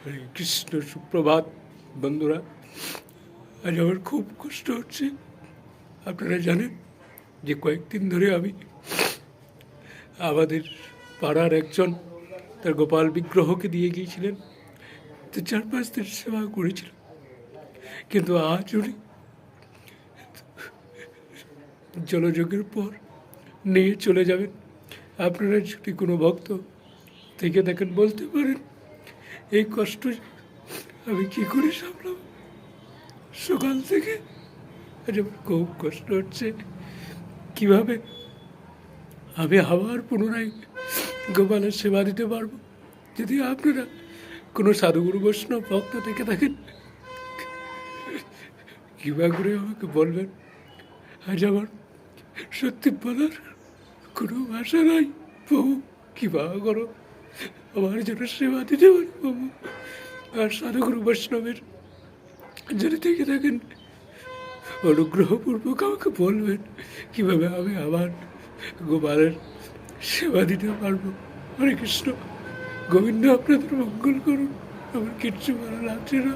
হরে কৃষ্ণ। সুপ্রভাত বন্ধুরা। আজ আমার খুব কষ্ট হচ্ছে। আপনারা জানেন যে কয়েকদিন ধরে আমি আমাদের পাড়ার একজন তার গোপাল বিগ্রহকে দিয়ে গিয়েছিলেন, তো 4-5 দিন সেবা করেছিল, কিন্তু আজ উনি জলযোগের পর নিয়ে চলে যাবেন। আপনারা যদি কোনো ভক্ত থেকে দেখেন বলতে পারেন এই কষ্ট আমি কী করে সামলাম। সকাল থেকে আজ আমার খুব কষ্ট হচ্ছে, কীভাবে আমি আবার পুনরায় গোপালের সেবা দিতে পারবো। যদি আপনারা কোনো সাধুগুরু বৈষ্ণব ভক্ত থেকে থাকেন, কৃপা করে আমাকে বলবেন। আজ আমার সত্যি বলার কোনো ভাষা নাই। প্রভু কৃপা করো, আমার যেন সেবা দিতে পারি প্রভু। আর সাধুগুরু বৈষ্ণবের যদি থেকে থাকেন, অনুগ্রহপূর্বক আমাকে বলবেন কীভাবে আমি আবার গোপালের সেবা দিতে পারবো। হরে কৃষ্ণ। গোবিন্দ আপনাদের মঙ্গল করুন। আমার কিচ্ছু ভালো লাগছে না।